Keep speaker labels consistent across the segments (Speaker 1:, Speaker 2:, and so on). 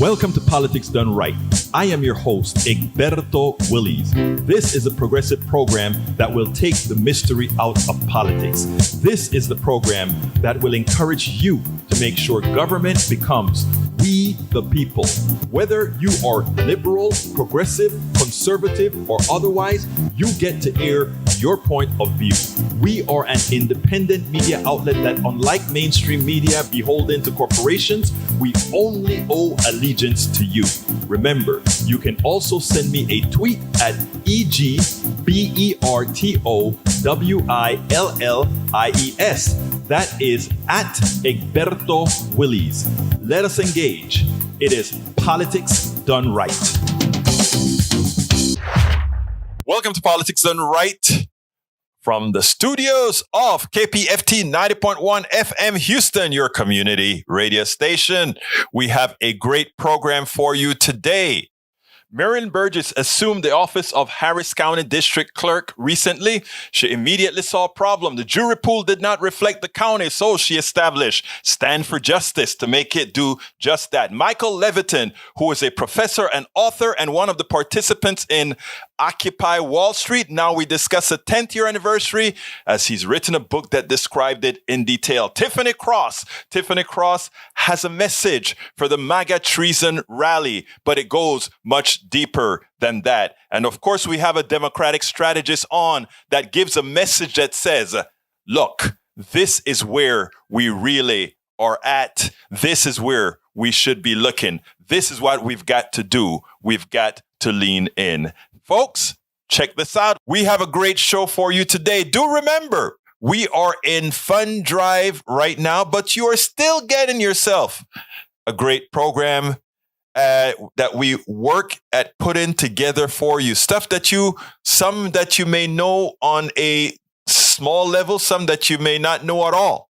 Speaker 1: Welcome to Politics Done Right. I am your host, Egberto Willies. This is a progressive program that will take the mystery out of politics. This is the program that will encourage you to make sure government becomes we the people. Whether you are liberal, progressive, conservative, or otherwise, you get to air your point of view. We are an independent media outlet that, unlike mainstream media beholden to corporations, we only owe allegiance to you. Remember, you can also send me a tweet at EGBERTOWILLIES. That is at Egberto Willies. Let us engage. It is Politics Done Right. Welcome to Politics Done Right. From the studios of KPFT 90.1 FM Houston, your community radio station, we have a great program for you today. Marilyn Burgess assumed the office of Harris County District Clerk recently. She immediately saw a problem. The jury pool did not reflect the county, so she established Stand for Justice to make it do just that. Michael Leviton, who is a professor and author and one of the participants in Occupy Wall Street. Now we discuss the 10th year anniversary as he's written a book that described it in detail. Tiffany Cross has a message for the MAGA treason rally, but it goes much deeper than that. And of course, we have a Democratic strategist on that gives a message that says, look, this is where we really are at. This is where we should be looking. This is what we've got to do. We've got to lean in. Folks, check this out. We have a great show for you today. Do remember, we are in fund drive right now, but you are still getting yourself a great program that we work at putting together for you. Stuff some that you may know on a small level, some that you may not know at all.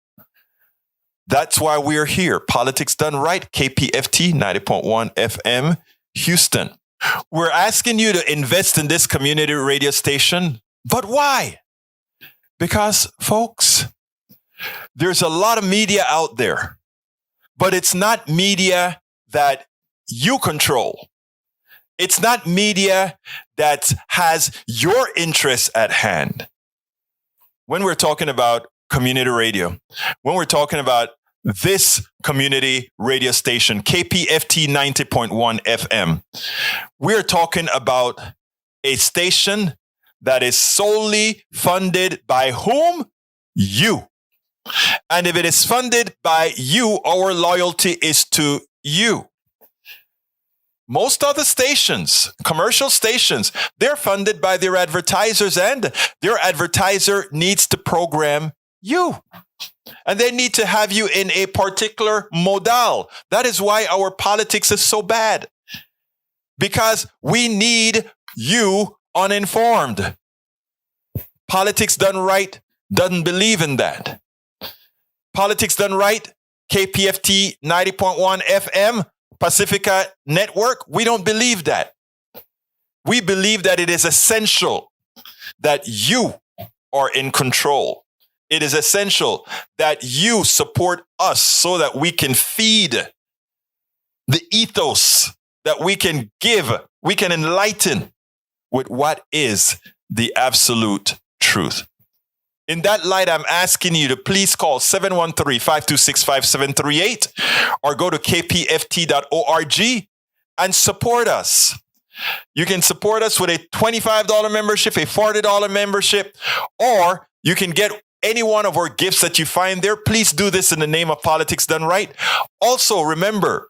Speaker 1: That's why we're here. Politics Done Right, KPFT 90.1 FM, Houston. We're asking you to invest in this community radio station. But why? Because, folks, there's a lot of media out there, but it's not media that you control. It's not media that has your interests at hand. When we're talking about community radio, when we're talking about this community radio station, KPFT 90.1 FM, we're talking about a station that is solely funded by whom? You. And if it is funded by you, our loyalty is to you. Most other stations, commercial stations, they're funded by their advertisers, and their advertiser needs to program you. And they need to have you in a particular modal. That is why our politics is so bad. Because we need you uninformed. Politics Done Right doesn't believe in that. Politics Done Right, KPFT 90.1 FM, Pacifica Network, we don't believe that. We believe that it is essential that you are in control. It is essential that you support us so that we can feed the ethos, that we can give, we can enlighten with what is the absolute truth. In that light, I'm asking you to please call 713-526-5738 or go to kpft.org and support us. You can support us with a $25 membership, a $40 membership, or you can get any one of our gifts that you find there. Please do this in the name of Politics Done Right. Also, remember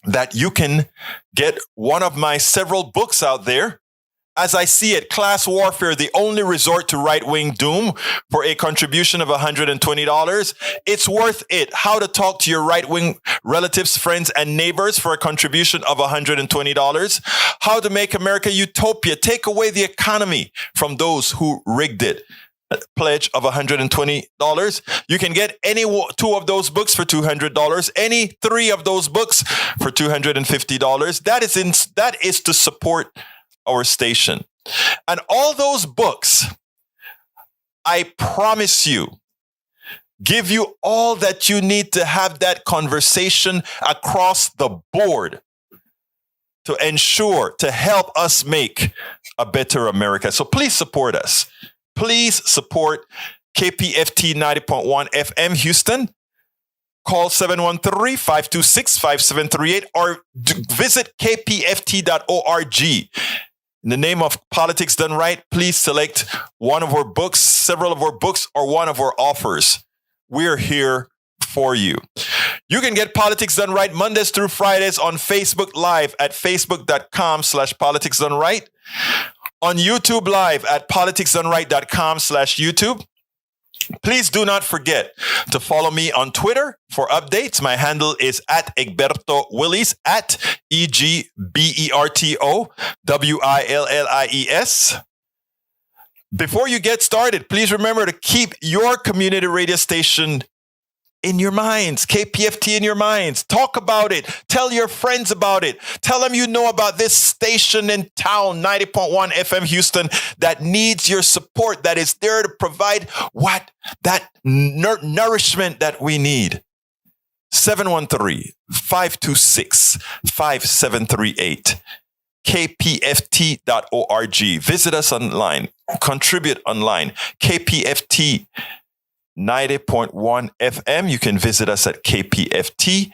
Speaker 1: that you can get one of my several books out there. As I see it, Class Warfare, the only resort to right-wing doom, for a contribution of $120. It's worth it. How to talk to your right-wing relatives, friends, and neighbors for a contribution of $120. How to make America utopia. Take away the economy from those who rigged it. Pledge of $120. You can get any two of those books for $200. Any three of those books for $250. That is to support our station. And all those books, I promise you, give you all that you need to have that conversation across the board to ensure, to help us make a better America. So please support us. Please support KPFT 90.1 FM Houston. Call 713-526-5738 or visit kpft.org. In the name of Politics Done Right, please select one of our books, several of our books, or one of our offers. We're here for you. You can get Politics Done Right Mondays through Fridays on Facebook Live at facebook.com/Politics Done Right, on YouTube Live at politicsdoneright.com/YouTube. Please do not forget to follow me on Twitter for updates. My handle is at Egberto Willies, at EGBERTO WILLIES. Before you get started, please remember to keep your community radio station in your minds, KPFT in your minds. Talk about it. Tell your friends about it. Tell them you know about this station in town, 90.1 FM Houston, that needs your support, that is there to provide that nourishment that we need. 713-526-5738. kpft.org. Visit us online. Contribute online. KPFT 90.1 FM. You can visit us at kpft.org.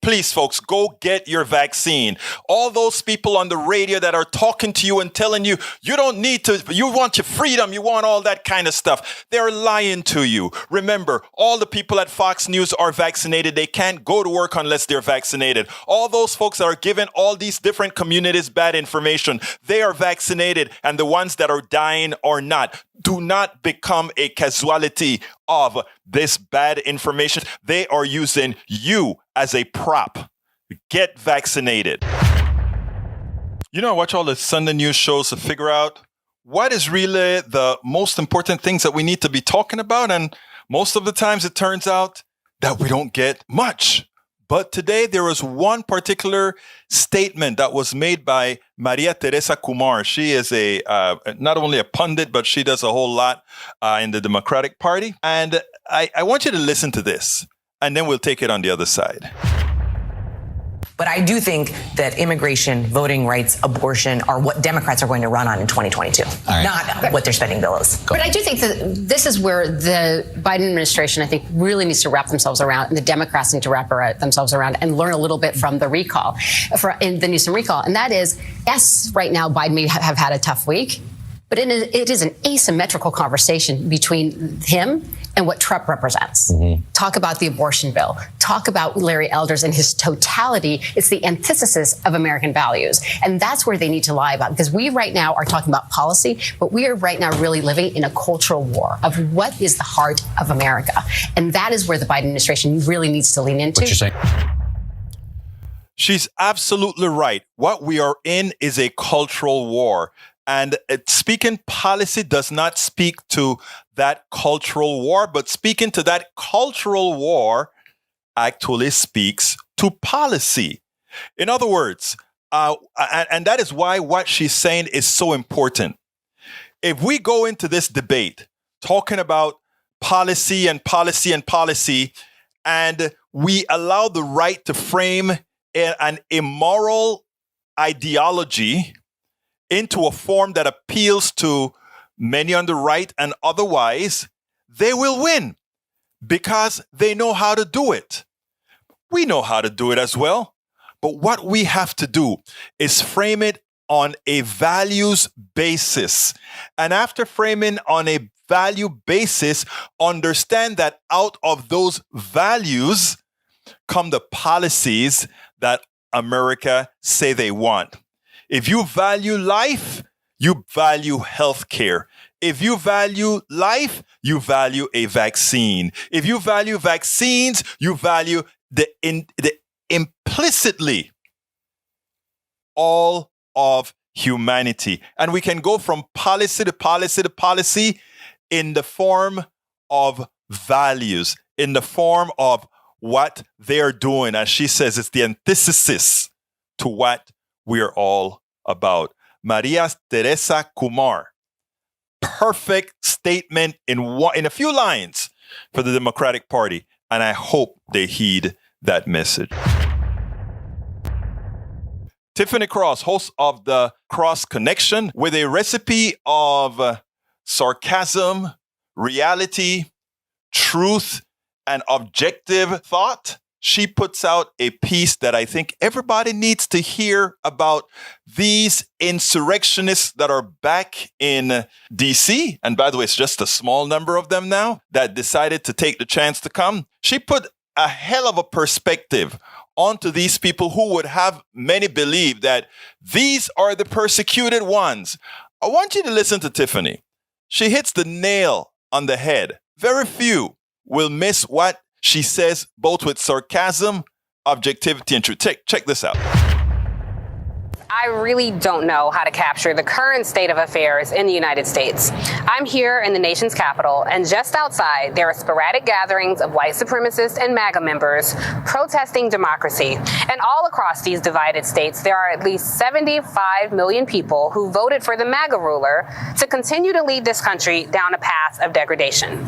Speaker 1: Please, folks, go get your vaccine. All those people on the radio that are talking to you and telling you, you don't need to, you want your freedom, you want all that kind of stuff. They're lying to you. Remember, all the people at Fox News are vaccinated. They can't go to work unless they're vaccinated. All those folks that are giving all these different communities bad information, they are vaccinated. And the ones that are dying are not. Do not become a casualty of this bad information. They are using you as a prop. Get vaccinated. You know, I watch all the Sunday news shows to figure out what is really the most important things that we need to be talking about. And most of the times it turns out that we don't get much. But today there was one particular statement that was made by Maria Teresa Kumar. She is not only a pundit, but she does a whole lot in the Democratic Party. And I want you to listen to this, and then we'll take it on the other side.
Speaker 2: But I do think that immigration, voting rights, abortion are what Democrats are going to run on in 2022, not what their spending bill is.
Speaker 3: But I do think that this is where the Biden administration, I think, really needs to wrap themselves around, and the Democrats need to wrap themselves around and learn a little bit from the recall, in the Newsom recall. And that is, yes, right now Biden may have had a tough week, but it is an asymmetrical conversation between him and what Trump represents. Mm-hmm. Talk about the abortion bill. Talk about Larry Elders and his totality. It's the antithesis of American values. And that's where they need to lie about, because we right now are talking about policy, but we are right now really living in a cultural war of what is the heart of America. And that is where the Biden administration really needs to lean into.
Speaker 4: What you're saying?
Speaker 1: She's absolutely right. What we are in is a cultural war. And speaking policy does not speak to that cultural war, but speaking to that cultural war actually speaks to policy. In other words, and that is why what she's saying is so important. If we go into this debate talking about policy and policy and policy, and we allow the right to frame an immoral ideology into a form that appeals to many on the right and otherwise, they will win because they know how to do it. We know how to do it as well. But what we have to do is frame it on a values basis. And after framing on a value basis, understand that out of those values come the policies that America say they want. If you value life, you value healthcare. If you value life, you value a vaccine. If you value vaccines, you value the implicitly all of humanity. And we can go from policy to policy to policy in the form of values, in the form of what they're doing. As she says, it's the antithesis to what we're all about. Maria Teresa Kumar. Perfect statement in a few lines. for the Democratic Party. And I hope they heed that message. Tiffany Cross, host of the Cross Connection, with a recipe of sarcasm, reality, truth, and objective thought. She puts out a piece that I think everybody needs to hear about these insurrectionists that are back in DC. And by the way, it's just a small number of them now that decided to take the chance to come. She put a hell of a perspective onto these people who would have many believe that these are the persecuted ones. I want you to listen to Tiffany. She hits the nail on the head. Very few will miss what she says, both with sarcasm, objectivity, and truth. Check this out.
Speaker 4: I really don't know how to capture the current state of affairs in the United States. I'm here in the nation's capital, and just outside, there are sporadic gatherings of white supremacists and MAGA members protesting democracy. And all across these divided states, there are at least 75 million people who voted for the MAGA ruler to continue to lead this country down a path of degradation.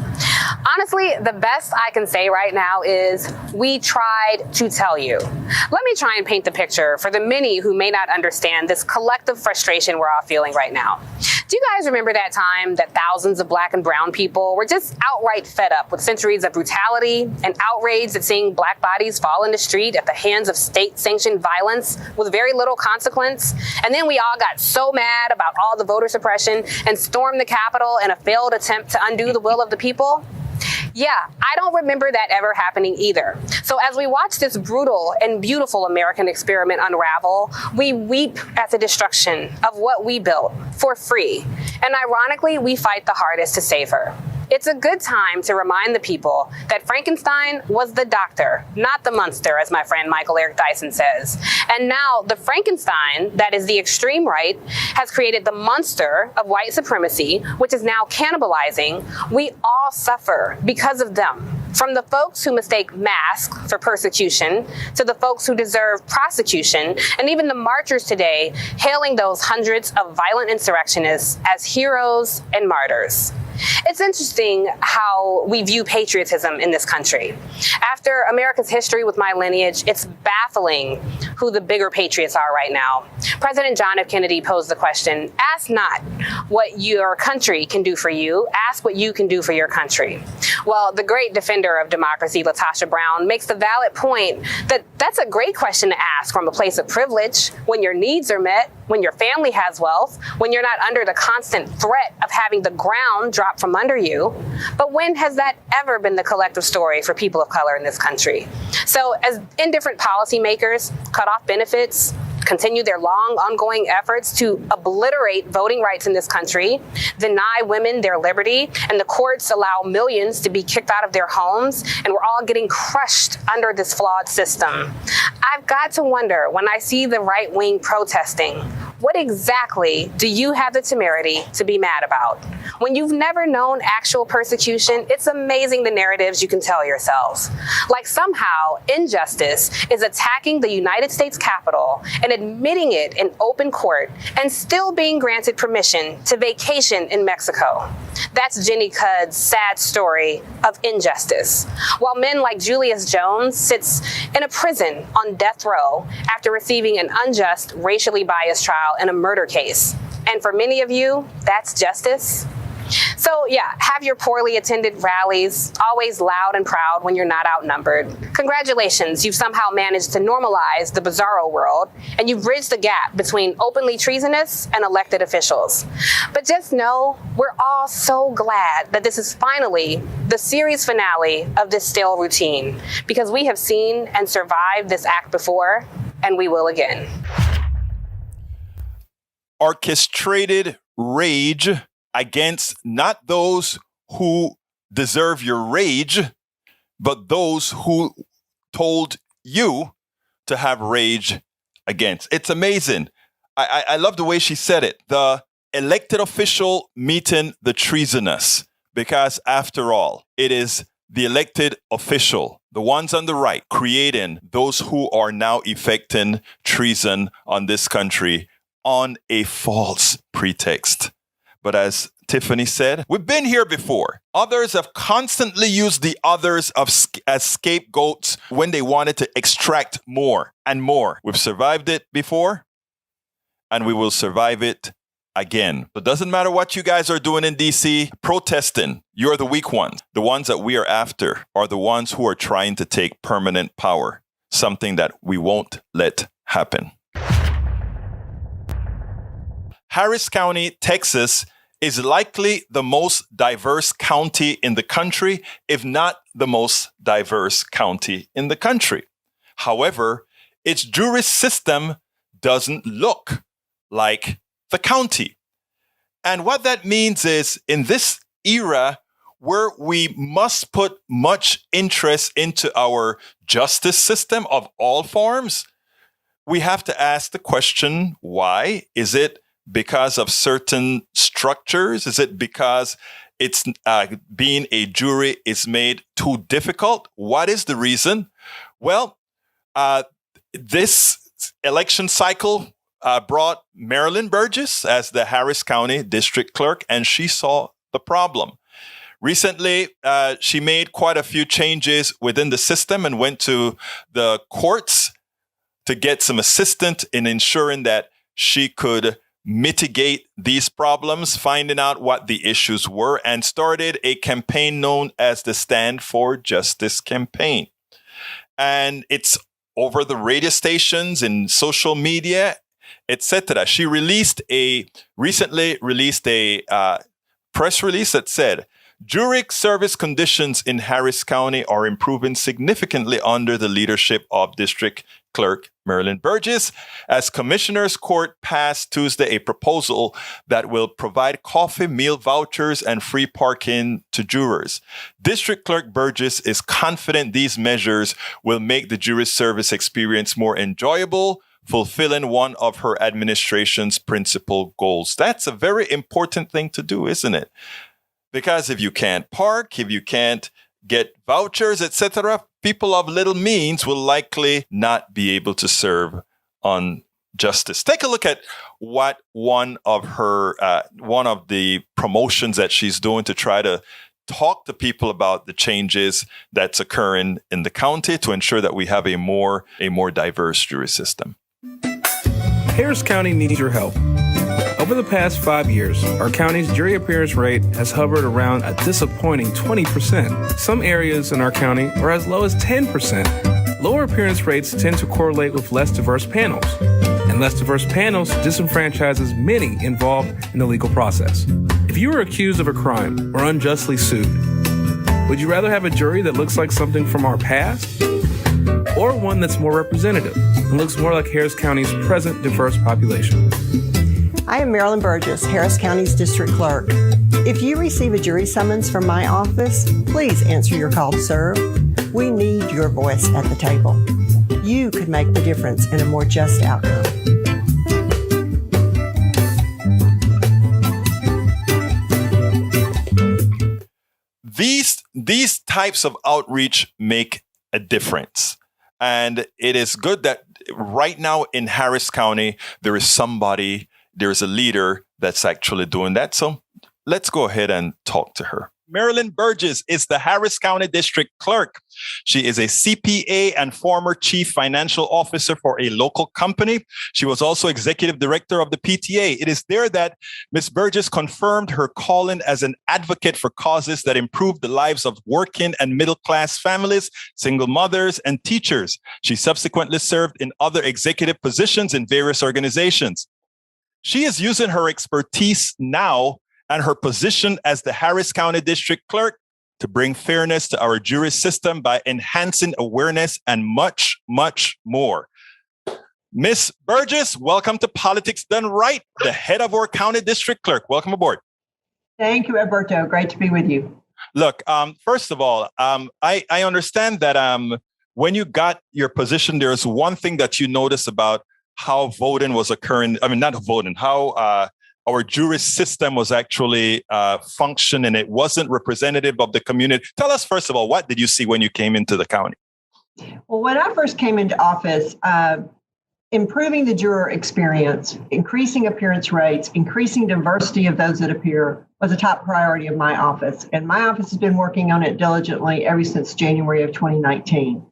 Speaker 4: Honestly, the best I can say right now is we tried to tell you. Let me try and paint the picture for the many who may not understand this collective frustration we're all feeling right now. Do you guys remember that time that thousands of Black and brown people were just outright fed up with centuries of brutality and outraged at seeing Black bodies fall in the street at the hands of state-sanctioned violence with very little consequence? And then we all got so mad about all the voter suppression and stormed the Capitol in a failed attempt to undo the will of the people? Yeah, I don't remember that ever happening either. So as we watch this brutal and beautiful American experiment unravel, we weep at the destruction of what we built for free. And ironically, we fight the hardest to save her. It's a good time to remind the people that Frankenstein was the doctor, not the monster, as my friend Michael Eric Dyson says. And now the Frankenstein, that is the extreme right, has created the monster of white supremacy, which is now cannibalizing. We all suffer because of them. From the folks who mistake masks for persecution, to the folks who deserve prosecution, and even the marchers today hailing those hundreds of violent insurrectionists as heroes and martyrs. It's interesting how we view patriotism in this country. After America's history with my lineage, it's baffling who the bigger patriots are right now. President John F. Kennedy posed the question, ask not what your country can do for you, ask what you can do for your country. Well, the great defender of democracy, LaTosha Brown, makes the valid point that that's a great question to ask from a place of privilege when your needs are met, when your family has wealth, when you're not under the constant threat of having the ground drop from under you. But when has that ever been the collective story for people of color in this country? So as indifferent policymakers cut off benefits, continue their long, ongoing efforts to obliterate voting rights in this country, deny women their liberty, and the courts allow millions to be kicked out of their homes, and we're all getting crushed under this flawed system. I've got to wonder, when I see the right wing protesting, what exactly do you have the temerity to be mad about? When you've never known actual persecution, it's amazing the narratives you can tell yourselves. Like somehow injustice is attacking the United States Capitol and admitting it in open court and still being granted permission to vacation in Mexico. That's Jenny Cudd's sad story of injustice. While men like Julius Jones sits in a prison on death row after receiving an unjust, racially biased trial in a murder case. And for many of you, that's justice. So yeah, have your poorly attended rallies, always loud and proud when you're not outnumbered. Congratulations, you've somehow managed to normalize the bizarro world, and you've bridged the gap between openly treasonous and elected officials. But just know, we're all so glad that this is finally the series finale of this stale routine, because we have seen and survived this act before, and we will again.
Speaker 1: Orchestrated rage against not those who deserve your rage, but those who told you to have rage against. It's amazing. I love the way she said it. The elected official meeting the treasonous, because after all, it is the elected official, the ones on the right, creating those who are now effecting treason on this country on a false pretext. But as Tiffany said. We've been here before. Others have constantly used the others as scapegoats when they wanted to extract more and more. We've survived it before, and we will survive it again. It doesn't matter what you guys are doing in DC, protesting. You're the weak ones. The ones that we are after are the ones who are trying to take permanent power, something that we won't let happen. Harris County, Texas, is likely the most diverse county in the country, if not the most diverse county in the country. However, its jury system doesn't look like the county. And what that means is, in this era where we must put much interest into our justice system of all forms, we have to ask the question, why? Is it because of certain structures? Is it because it's being a jury is made too difficult? What is the reason? Well, this election cycle brought Marilyn Burgess as the Harris County District Clerk, and she saw the problem. Recently, she made quite a few changes within the system and went to the courts to get some assistance in ensuring that she could mitigate these problems, finding out what the issues were, and started a campaign known as the Stand for Justice campaign. And it's over the radio stations and social media, etc. She recently released a press release that said, jury service conditions in Harris County are improving significantly under the leadership of District Clerk Marilyn Burgess, as Commissioner's Court passed Tuesday a proposal that will provide coffee, meal vouchers, and free parking to jurors. District Clerk Burgess is confident these measures will make the jury service experience more enjoyable, fulfilling one of her administration's principal goals. That's a very important thing to do, isn't it? Because if you can't park, if you can't get vouchers, etc., people of little means will likely not be able to serve on justice. Take a look at what one of the promotions that she's doing to try to talk to people about the changes that's occurring in the county to ensure that we have a more diverse jury system.
Speaker 5: Harris County needs your help. Over the past 5 years, our county's jury appearance rate has hovered around a disappointing 20%. Some areas in our county are as low as 10%. Lower appearance rates tend to correlate with less diverse panels, and less diverse panels disenfranchises many involved in the legal process. If you were accused of a crime or unjustly sued, would you rather have a jury that looks like something from our past, or one that's more representative and looks more like Harris County's present diverse population?
Speaker 6: I am Marilyn Burgess, Harris County's District Clerk. If you receive a jury summons from my office, please answer your call to serve. We need your voice at the table. You could make the difference in a more just outcome.
Speaker 1: These types of outreach make a difference. And it is good that right now in Harris County, there's a leader that's actually doing that. So let's go ahead and talk to her. Marilyn Burgess is the Harris County District Clerk. She is a CPA and former Chief Financial Officer for a local company. She was also Executive Director of the PTA. It is there that Ms. Burgess confirmed her calling as an advocate for causes that improve the lives of working and middle-class families, single mothers, and teachers. She subsequently served in other executive positions in various organizations. She is using her expertise now and her position as the Harris County District Clerk to bring fairness to our jury system by enhancing awareness and much, much more. Miss Burgess, welcome to Politics Done Right, the head of our county district clerk. Welcome aboard.
Speaker 7: Thank you, Alberto. Great to be with you.
Speaker 1: Look, first of all, I understand that when you got your position, there's one thing that you noticed about how voting was occurring. I mean, not voting, how our jury system was actually functioning. It wasn't representative of the community. Tell us, first of all, what did you see when you came into the county?
Speaker 7: Well, when I first came into office, improving the juror experience, increasing appearance rates, increasing diversity of those that appear was a top priority of my office. And my office has been working on it diligently ever since January of 2019.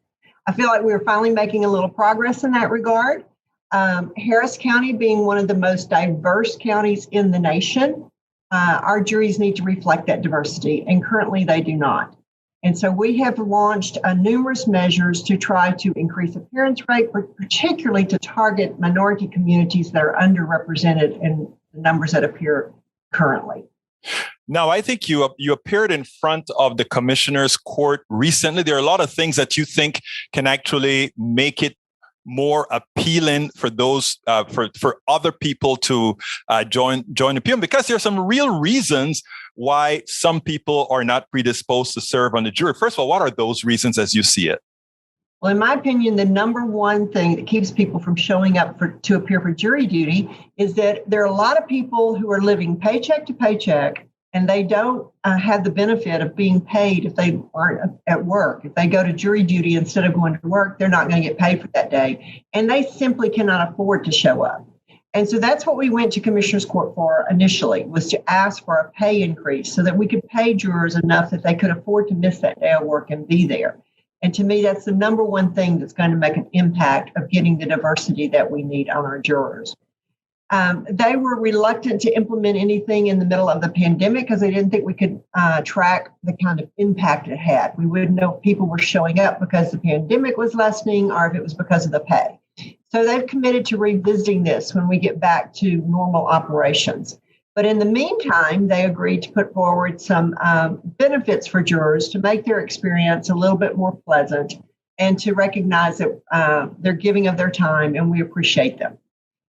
Speaker 7: I feel like we're finally making a little progress in that regard. Harris County being one of the most diverse counties in the nation, our juries need to reflect that diversity, and currently they do not. And so we have launched numerous measures to try to increase appearance rate, particularly to target minority communities that are underrepresented in the numbers that appear currently.
Speaker 1: Now, I think you appeared in front of the commissioner's court recently. There are a lot of things that you think can actually make it more appealing for those for other people to join the PM, because there are some real reasons why some people are not predisposed to serve on the jury. First of all, what are those reasons as you see it?
Speaker 7: Well, in my opinion, the number one thing that keeps people from showing up to appear for jury duty is that there are a lot of people who are living paycheck to paycheck, and they don't have the benefit of being paid if they aren't at work. If they go to jury duty instead of going to work, they're not going to get paid for that day. And they simply cannot afford to show up. And so that's what we went to Commissioner's Court for initially, was to ask for a pay increase so that we could pay jurors enough that they could afford to miss that day of work and be there. And to me, that's the number one thing that's going to make an impact of getting the diversity that we need on our jurors. They were reluctant to implement anything in the middle of the pandemic because they didn't think we could track the kind of impact it had. We wouldn't know if people were showing up because the pandemic was lessening or if it was because of the pay. So they've committed to revisiting this when we get back to normal operations. But in the meantime, they agreed to put forward some benefits for jurors to make their experience a little bit more pleasant and to recognize that they're giving of their time and we appreciate them.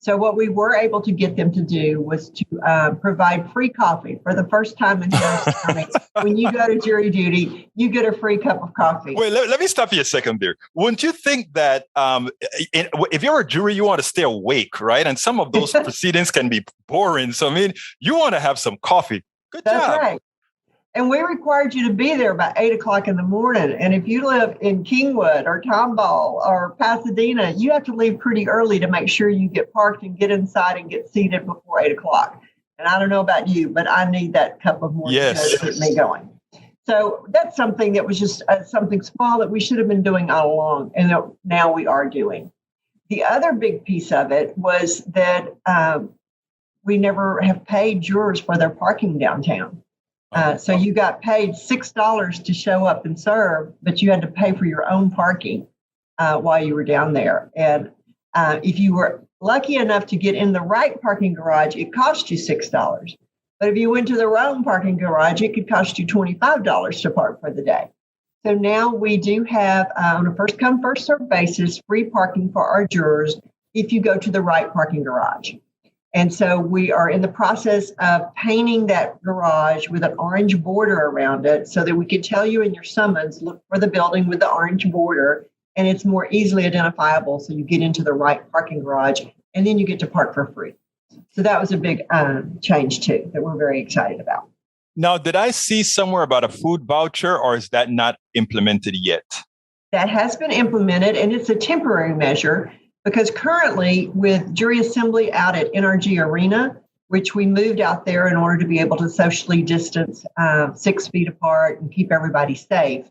Speaker 7: So what we were able to get them to do was to provide free coffee for the first time in Harris County. When you go to jury duty, you get a free cup of coffee.
Speaker 1: Wait, let me stop you a second there. Wouldn't you think that if you're a jury, you want to stay awake, right? And some of those proceedings can be boring. So, I mean, you want to have some coffee. Good job.
Speaker 7: That's right. And we required you to be there by 8 o'clock in the morning. And if you live in Kingwood or Tomball or Pasadena, you have to leave pretty early to make sure you get parked and get inside and get seated before 8 o'clock. And I don't know about you, but I need that cup of morning to get me going. So that's something that was just something small that we should have been doing all along. And that now we are doing. The other big piece of it was that we never have paid jurors for their parking downtown. So you got paid $6 to show up and serve, but you had to pay for your own parking while you were down there. And if you were lucky enough to get in the right parking garage, it cost you $6. But if you went to the wrong parking garage, it could cost you $25 to park for the day. So now we do have, on a first-come, first-served basis, free parking for our jurors if you go to the right parking garage. And so we are in the process of painting that garage with an orange border around it so that we can tell you in your summons, look for the building with the orange border, and it's more easily identifiable. So you get into the right parking garage and then you get to park for free. So that was a big change too that we're very excited about.
Speaker 1: Now, did I see somewhere about a food voucher, or is that not implemented yet?
Speaker 7: That has been implemented, and it's a temporary measure. Because currently with jury assembly out at NRG Arena, which we moved out there in order to be able to socially distance 6 feet apart and keep everybody safe,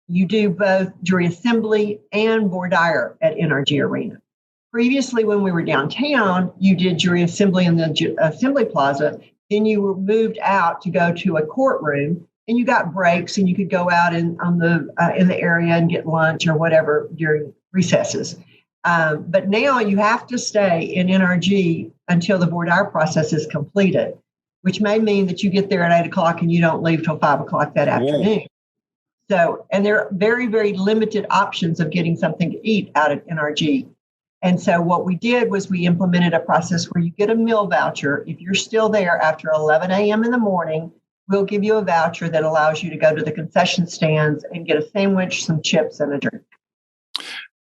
Speaker 7: you do both jury assembly and voir dire at NRG Arena. Previously, when we were downtown, you did jury assembly in the Assembly Plaza. Then you were moved out to go to a courtroom, and you got breaks, and you could go out in the area and get lunch or whatever during recesses. But now you have to stay in NRG until the voir dire process is completed, which may mean that you get there at 8 o'clock and you don't leave till 5 o'clock that afternoon. So, and there are very, very limited options of getting something to eat out at NRG. And so what we did was we implemented a process where you get a meal voucher. If you're still there after 11 a.m. in the morning, we'll give you a voucher that allows you to go to the concession stands and get a sandwich, some chips, and a drink.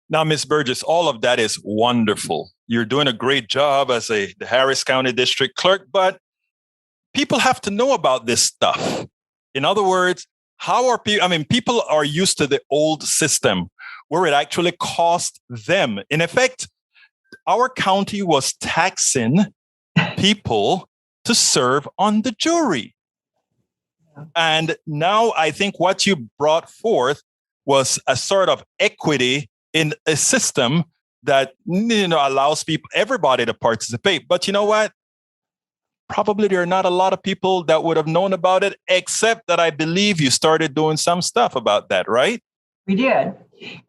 Speaker 1: Now, Ms. Burgess, all of that is wonderful. You're doing a great job as the Harris County District Clerk, but people have to know about this stuff. In other words, how are people? I mean, people are used to the old system where it actually cost them. In effect, our county was taxing people to serve on the jury. And now I think what you brought forth was a sort of equity in a system that, allows everybody to participate. But you know what? Probably there are not a lot of people that would have known about it, except that I believe you started doing some stuff about that, right?
Speaker 7: We did.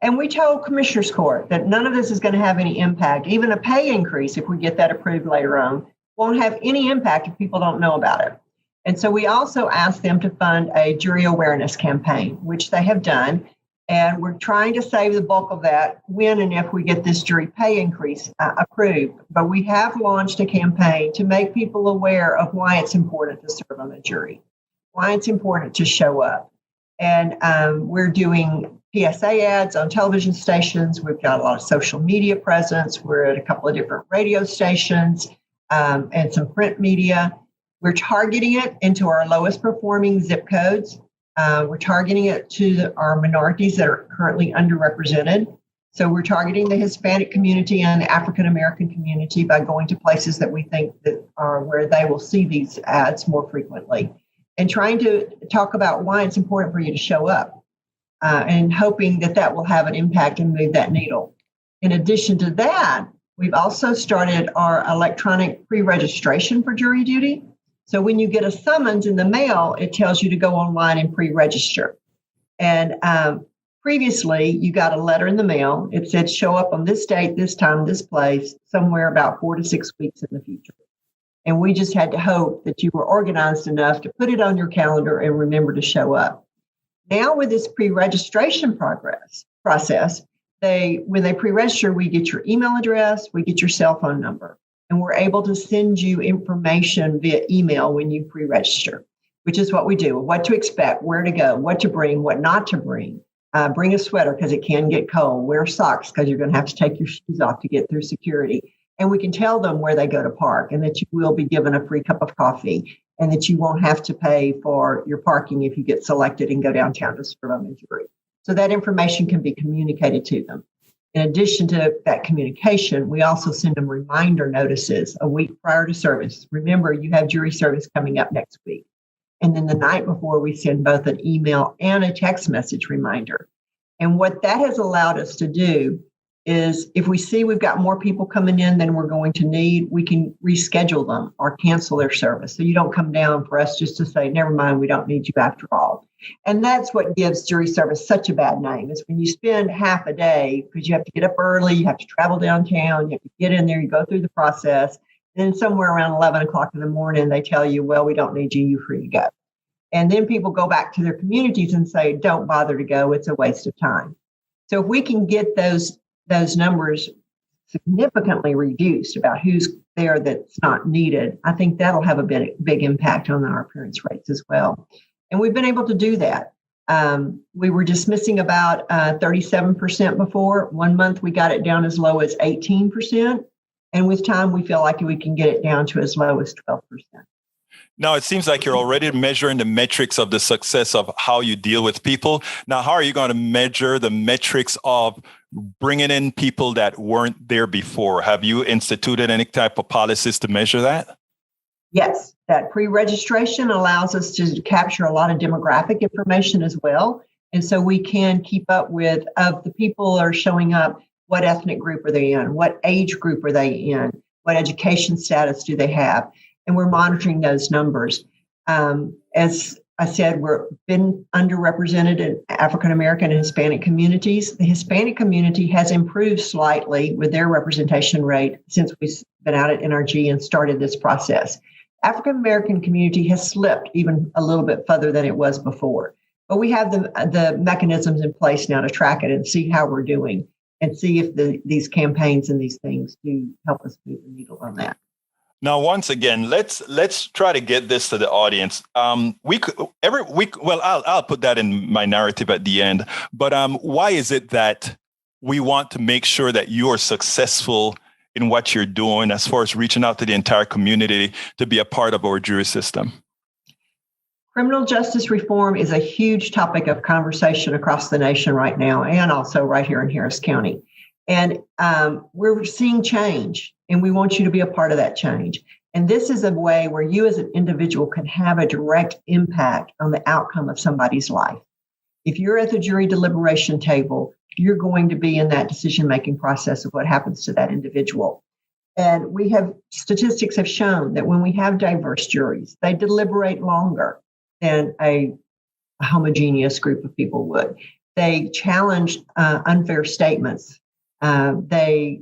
Speaker 7: And we told Commissioners Court that none of this is going to have any impact. Even a pay increase, if we get that approved later on, won't have any impact if people don't know about it. And so we also asked them to fund a jury awareness campaign, which they have done. And we're trying to save the bulk of that when and if we get this jury pay increase approved. But we have launched a campaign to make people aware of why it's important to serve on a jury, why it's important to show up. And we're doing PSA ads on television stations. We've got a lot of social media presence. We're at a couple of different radio stations and some print media. We're targeting it into our lowest performing zip codes. We're targeting it to our minorities that are currently underrepresented. So we're targeting the Hispanic community and the African American community by going to places that we think that are where they will see these ads more frequently, and trying to talk about why it's important for you to show up, and hoping that that will have an impact and move that needle. In addition to that, we've also started our electronic pre-registration for jury duty. So when you get a summons in the mail, it tells you to go online and pre-register. And previously, you got a letter in the mail. It said, show up on this date, this time, this place, somewhere about 4 to 6 weeks in the future. And we just had to hope that you were organized enough to put it on your calendar and remember to show up. Now with this pre-registration process, when they pre-register, we get your email address, we get your cell phone number. And we're able to send you information via email when you pre-register, which is what we do. What to expect, where to go, what to bring, what not to bring. Bring a sweater because it can get cold. Wear socks because you're going to have to take your shoes off to get through security. And we can tell them where they go to park and that you will be given a free cup of coffee and that you won't have to pay for your parking if you get selected and go downtown to serve on the jury. So that information can be communicated to them. In addition to that communication, we also send them reminder notices a week prior to service. Remember, you have jury service coming up next week. And then the night before, we send both an email and a text message reminder. And what that has allowed us to do is if we see we've got more people coming in than we're going to need, we can reschedule them or cancel their service. So you don't come down for us just to say, never mind, we don't need you after all. And that's what gives jury service such a bad name, is when you spend half a day, because you have to get up early, you have to travel downtown, you have to get in there, you go through the process. And then somewhere around 11 o'clock in the morning, they tell you, well, we don't need you, you're free to go. And then people go back to their communities and say, don't bother to go, it's a waste of time. So if we can get those numbers significantly reduced about who's there that's not needed, I think that'll have a big impact on our appearance rates as well. And we've been able to do that. We were dismissing about 37% before. 1 month, we got it down as low as 18%. And with time, we feel like we can get it down to as low as 12%.
Speaker 1: Now, it seems like you're already measuring the metrics of the success of how you deal with people. Now, how are you going to measure the metrics of bringing in people that weren't there before? Have you instituted any type of policies to measure that?
Speaker 7: Yes, that pre-registration allows us to capture a lot of demographic information as well. And so we can keep up with, of the people that are showing up, what ethnic group are they in? What age group are they in? What education status do they have? And we're monitoring those numbers. As I said, we've been underrepresented in African American and Hispanic communities. The Hispanic community has improved slightly with their representation rate since we've been out at NRG and started this process. African American community has slipped even a little bit further than it was before. But we have the mechanisms in place now to track it and see how we're doing and see if these campaigns and these things do help us move the needle on that.
Speaker 1: Now, once again, let's try to get this to the audience. I'll put that in my narrative at the end. But why is it that we want to make sure that you are successful in what you're doing as far as reaching out to the entire community to be a part of our jury system?
Speaker 7: Criminal justice reform is a huge topic of conversation across the nation right now, and also right here in Harris County. And we're seeing change, and we want you to be a part of that change. And this is a way where you as an individual can have a direct impact on the outcome of somebody's life. If you're at the jury deliberation table, you're going to be in that decision-making process of what happens to that individual. And statistics have shown that when we have diverse juries, they deliberate longer than a homogeneous group of people would. They challenge unfair statements. They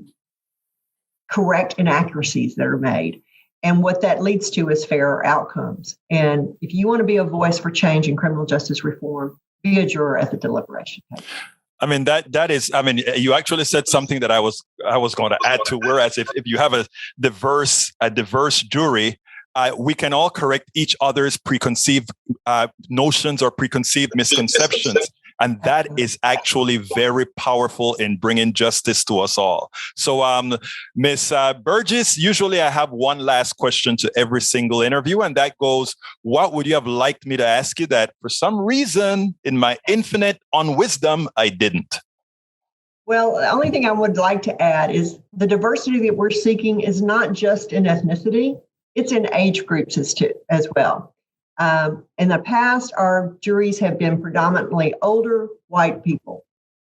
Speaker 7: correct inaccuracies that are made. And what that leads to is fairer outcomes. And if you want to be a voice for change in criminal justice reform, be a juror at the deliberation table.
Speaker 1: I mean, you actually said something that I was going to add to, whereas if you have a diverse jury, we can all correct each other's preconceived notions or preconceived misconceptions. And that is actually very powerful in bringing justice to us all. So, Ms. Burgess, usually I have one last question to every single interview, and that goes, what would you have liked me to ask you that for some reason in my infinite unwisdom, I didn't?
Speaker 7: Well, the only thing I would like to add is the diversity that we're seeking is not just in ethnicity, it's in age groups as well. In the past, our juries have been predominantly older white people.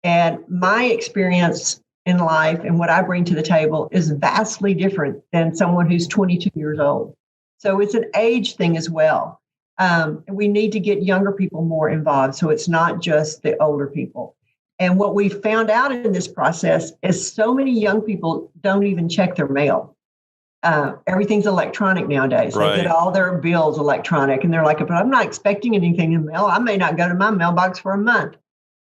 Speaker 7: And my experience in life and what I bring to the table is vastly different than someone who's 22 years old. So it's an age thing as well. We need to get younger people more involved. So it's not just the older people. And what we found out in this process is so many young people don't even check their mail. Everything's electronic nowadays.
Speaker 1: Right.
Speaker 7: They get all their bills electronic, and they're like, but I'm not expecting anything in the mail. I may not go to my mailbox for a month.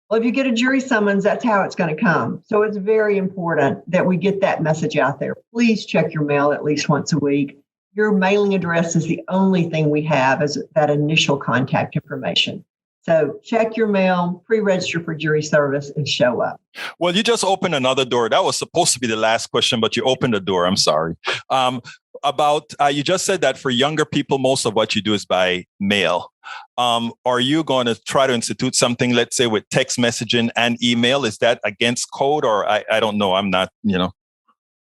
Speaker 7: Well, if you get a jury summons, that's how it's going to come. So it's very important that we get that message out there. Please check your mail at least once a week. Your mailing address is the only thing we have as that initial contact information. So check your mail, pre-register for jury service, and show up.
Speaker 1: Well, you just opened another door. That was supposed to be the last question, but you opened the door. I'm sorry. You just said that for younger people, most of what you do is by mail. Are you going to try to institute something, let's say, with text messaging and email? Is that against code, or I don't know? I'm not,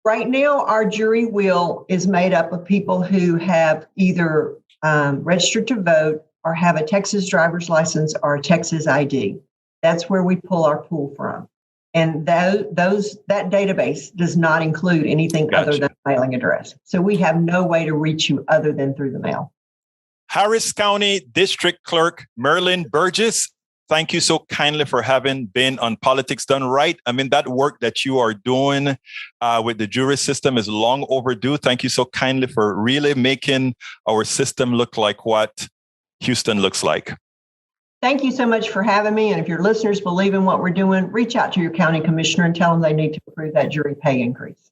Speaker 7: Right now, our jury wheel is made up of people who have either registered to vote or have a Texas driver's license or a Texas ID. That's where we pull our pool from. And that database does not include anything other than mailing address. So we have no way to reach you other than through the mail. Harris
Speaker 1: County District Clerk Marilyn Burgess, thank you so kindly for having been on Politics Done Right. I mean, that work that you are doing with the jury system is long overdue. Thank you so kindly for really making our system look like what Houston looks like.
Speaker 7: Thank you so much for having me. And if your listeners believe in what we're doing, reach out to your county commissioner and tell them they need to approve that jury pay increase.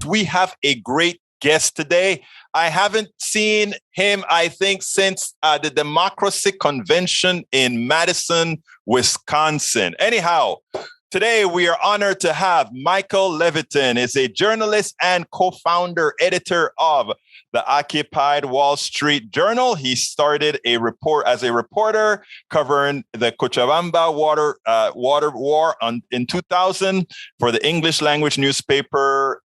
Speaker 1: We have a great guest today. I haven't seen him, I think, since the Democracy Convention in Madison, Wisconsin. Anyhow, today we are honored to have Michael Levitin. Is a journalist and co-founder, editor of the Occupied Wall Street Journal. He started as a reporter covering the Cochabamba water war in 2000 for the English language newspaper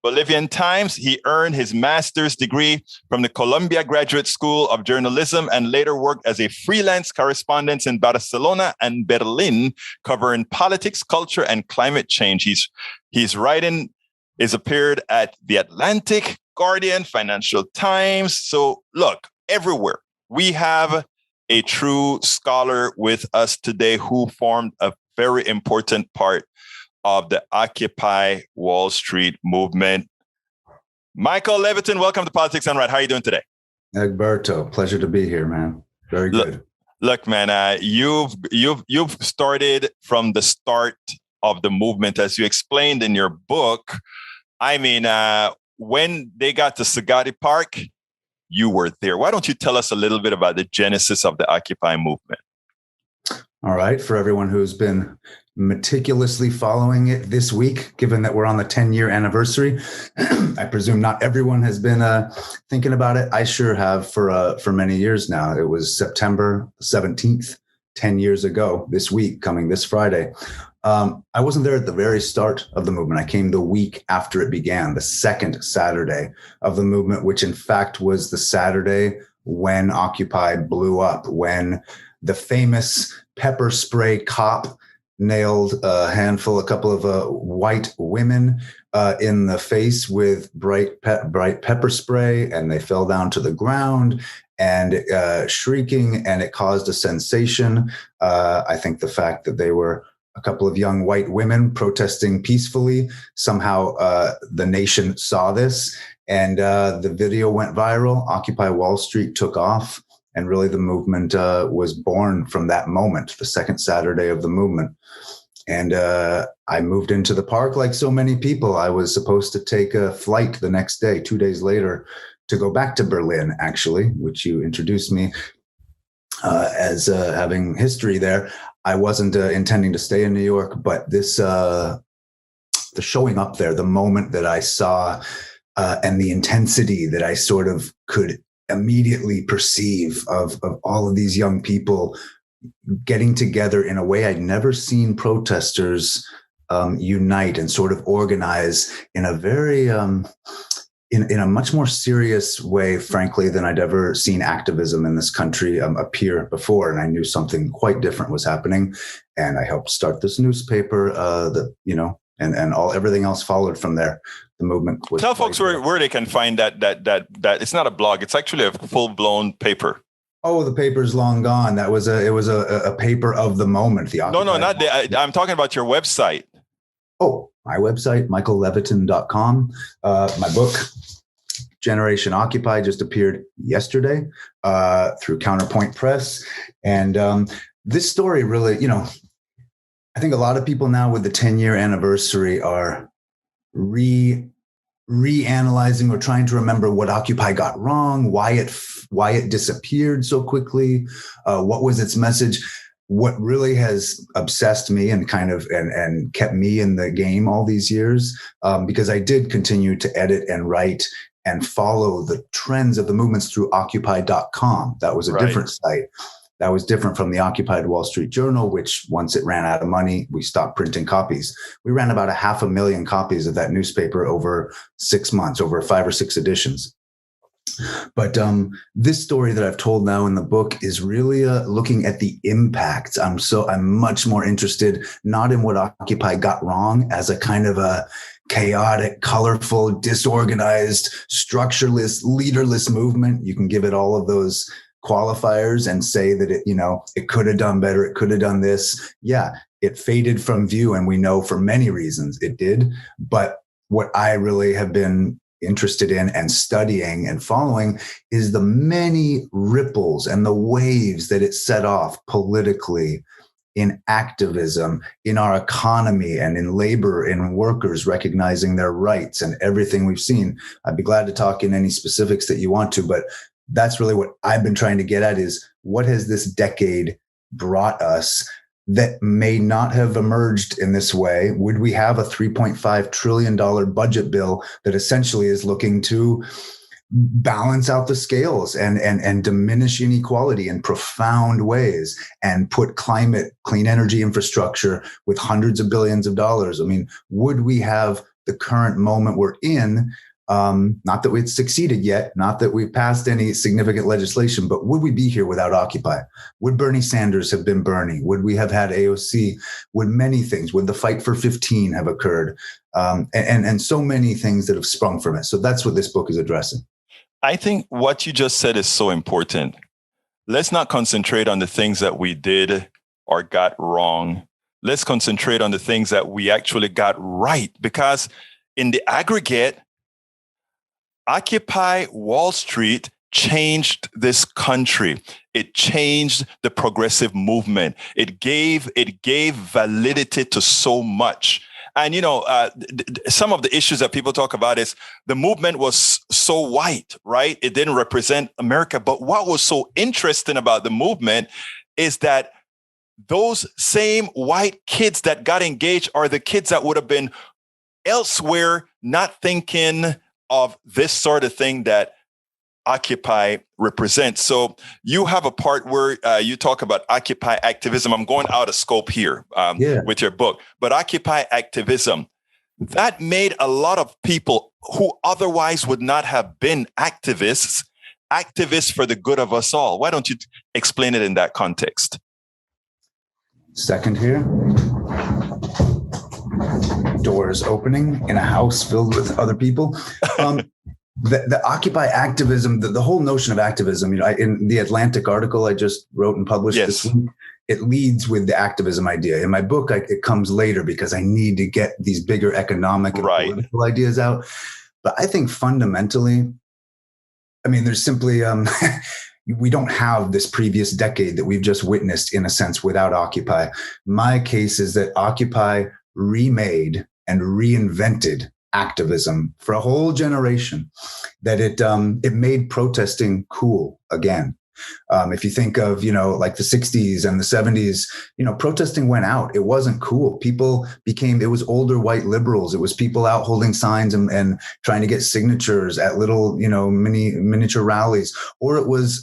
Speaker 1: Bolivian Times. He earned his master's degree from the Columbia Graduate School of Journalism and later worked as a freelance correspondent in Barcelona and Berlin, covering politics, culture, and climate change. His writing is appeared at The Atlantic, Guardian, Financial Times. So look, everywhere. We have a true scholar with us today who formed a very important part of the Occupy Wall Street movement. Michael Levitin, welcome to Politics Done Right. How are you doing today?
Speaker 8: Egberto, pleasure to be here, man. Very good.
Speaker 1: Look, man, you've started from the start of the movement, as you explained in your book. I mean, when they got to Sagadi Park, you were there. Why don't you tell us a little bit about the genesis of the Occupy movement?
Speaker 8: All right. For everyone who's been meticulously following it this week, given that we're on the 10-year anniversary, I presume not everyone has been thinking about it. I sure have for many years now. It was September 17th, 10 years ago, this week, coming this Friday. I wasn't there at the very start of the movement. I came the week after it began, the second Saturday of the movement, which in fact was the Saturday when Occupy blew up, when the famous pepper spray cop nailed a couple of white women in the face with bright pepper spray, and they fell down to the ground and shrieking, and it caused a sensation. I think the fact that they were a couple of young white women protesting peacefully, somehow the nation saw this, and the video went viral. Occupy Wall Street took off, and really the movement was born from that moment, the second Saturday of the movement. And I moved into the park like so many people. I was supposed to take a flight the next day, 2 days later, to go back to Berlin, actually, which you introduced me as having history there. I wasn't intending to stay in New York, but this, the showing up there, the moment that I saw and the intensity that I sort of could immediately perceive of all of these young people getting together in a way I'd never seen protesters unite and sort of organize in a very, in a much more serious way, frankly, than I'd ever seen activism in this country appear before. And I knew something quite different was happening. And I helped start this newspaper and everything else followed from there. The movement was.
Speaker 1: Tell folks where they can find that it's not a blog. It's actually a full-blown paper.
Speaker 8: Oh, the paper's long gone. It was a paper of the moment.
Speaker 1: I'm talking about your website.
Speaker 8: Oh, my website, michaelleviton.com. My book, Generation Occupy, just appeared yesterday through Counterpoint Press. And this story really, I think a lot of people now with the 10-year anniversary are reanalyzing or trying to remember what Occupy got wrong, why it disappeared so quickly, what was its message. What really has obsessed me and and kept me in the game all these years, because I did continue to edit and write and follow the trends of the movements through Occupy.com. That was a different site. That was different from the Occupied Wall Street Journal, which once it ran out of money, we stopped printing copies. We ran about 500,000 copies of that newspaper over 6 months, over 5 or 6 editions. But this story that I've told now in the book is really looking at the impacts. I'm much more interested not in what Occupy got wrong as a kind of a chaotic, colorful, disorganized, structureless, leaderless movement. You can give it all of those qualifiers and say that it could have done better. It could have done this. Yeah, it faded from view, and we know for many reasons it did. But what I really have been interested in and studying and following is the many ripples and the waves that it set off politically, in activism, in our economy, and in labor, in workers recognizing their rights and everything we've seen. I'd be glad to talk in any specifics that you want to, but that's really what I've been trying to get at, is what has this decade brought us that may not have emerged in this way? Would we have a $3.5 trillion budget bill that essentially is looking to balance out the scales and diminish inequality in profound ways and put clean energy infrastructure with hundreds of billions of dollars? I mean, would we have the current moment we're in? Not that we'd succeeded yet, not that we've passed any significant legislation, but would we be here without Occupy? Would Bernie Sanders have been Bernie? Would we have had AOC? Would many things, would the Fight for 15 have occurred? And so many things that have sprung from it. So that's what this book is addressing.
Speaker 1: I think what you just said is so important. Let's not concentrate on the things that we did or got wrong. Let's concentrate on the things that we actually got right, because in the aggregate, Occupy Wall Street changed this country. It changed the progressive movement. It gave validity to so much. And, some of the issues that people talk about is the movement was so white, right? It didn't represent America. But what was so interesting about the movement is that those same white kids that got engaged are the kids that would have been elsewhere, not thinking of this sort of thing that Occupy represents. So you have a part where you talk about Occupy activism. I'm going out of scope here with your book, but Occupy activism, that made a lot of people who otherwise would not have been activists for the good of us all. Why don't you explain it in that context?
Speaker 8: Second here. Doors opening in a house filled with other people. The Occupy activism, the whole notion of activism, in the Atlantic article I just wrote and published this week, it leads with the activism idea. In my book, it comes later because I need to get these bigger economic and political ideas out. But I think fundamentally, there's simply, we don't have this previous decade that we've just witnessed, in a sense, without Occupy. My case is that Occupy remade and reinvented activism for a whole generation, that it made protesting cool again. If you think of, like the 60s and the 70s, protesting went out. It wasn't cool. It was older white liberals. It was people out holding signs and trying to get signatures at little, miniature rallies, or it was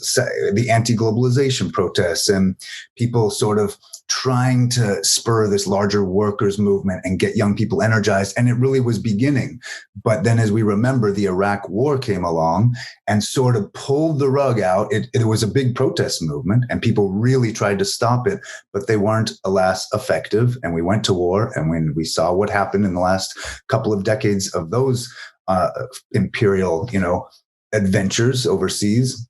Speaker 8: the anti-globalization protests and people sort of trying to spur this larger workers movement and get young people energized. And it really was beginning. But then, as we remember, the Iraq War came along and sort of pulled the rug out. It was a big protest movement and people really tried to stop it, but they weren't, alas, effective. And we went to war. And when we saw what happened in the last couple of decades of those imperial, adventures overseas,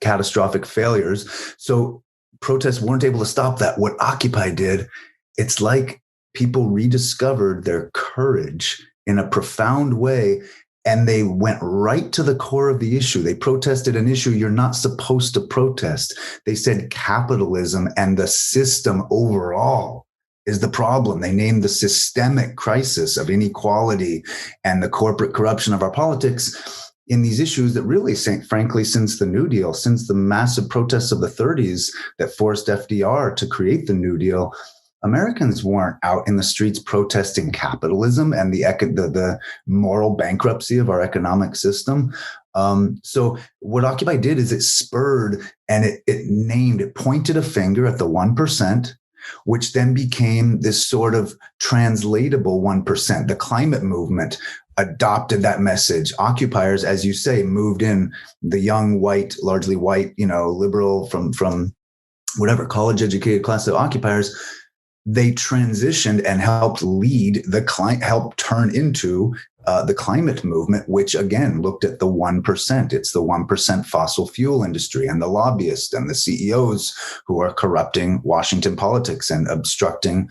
Speaker 8: catastrophic failures. So protests weren't able to stop that. What Occupy did, it's like people rediscovered their courage in a profound way, and they went right to the core of the issue. They protested an issue you're not supposed to protest. They said capitalism and the system overall is the problem. They named the systemic crisis of inequality and the corporate corruption of our politics in these issues that really, frankly, since the New Deal, since the massive protests of the 30s that forced FDR to create the New Deal, Americans weren't out in the streets protesting capitalism and the moral bankruptcy of our economic system. So what Occupy did is it spurred and it pointed a finger at the 1%, which then became this sort of translatable 1%. The climate movement adopted that message. Occupiers, as you say, moved in, the young white, largely white, liberal from whatever college educated class of occupiers. They transitioned and helped lead helped turn into the climate movement, which again looked at the 1%. It's the 1% fossil fuel industry and the lobbyists and the CEOs who are corrupting Washington politics and obstructing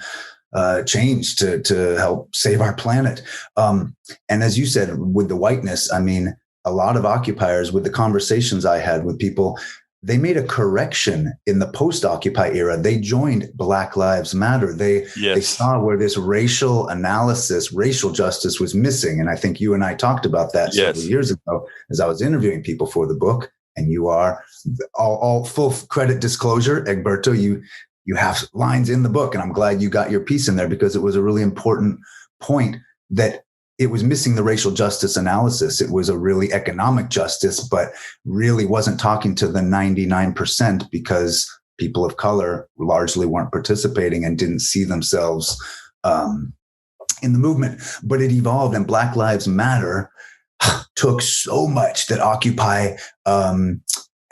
Speaker 8: change to help save our planet. And as you said, with the whiteness, a lot of occupiers, with the conversations I had with people, they made a correction in the post-Occupy era. They joined Black Lives Matter. They saw where this racial analysis, racial justice was missing. And I think you and I talked about that several years ago as I was interviewing people for the book. And you are, all full credit disclosure, Egberto, you have lines in the book, and I'm glad you got your piece in there because it was a really important point that it was missing the racial justice analysis. It was a really economic justice, but really wasn't talking to the 99% because people of color largely weren't participating and didn't see themselves in the movement. But it evolved, and Black Lives Matter took so much that Occupy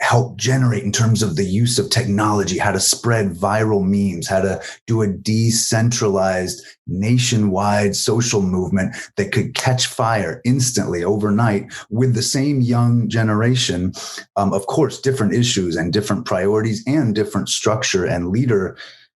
Speaker 8: help generate in terms of the use of technology, how to spread viral memes, how to do a decentralized nationwide social movement that could catch fire instantly overnight with the same young generation. Of course, different issues and different priorities and different structure and leader.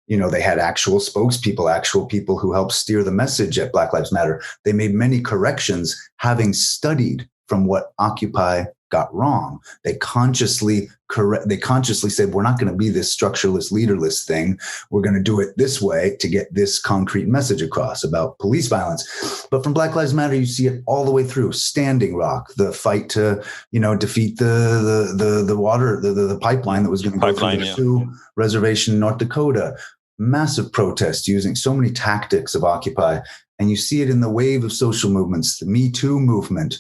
Speaker 8: They had actual spokespeople, actual people who helped steer the message at Black Lives Matter. They made many corrections, having studied from what Occupy got wrong. They consciously said, we're not going to be this structureless, leaderless thing. We're going to do it this way to get this concrete message across about police violence. But from Black Lives Matter, you see it all the way through. Standing Rock, the fight to, defeat the water, the pipeline that was going to go through the Sioux Reservation in North Dakota. Massive protest using so many tactics of Occupy. And you see it in the wave of social movements, the Me Too movement.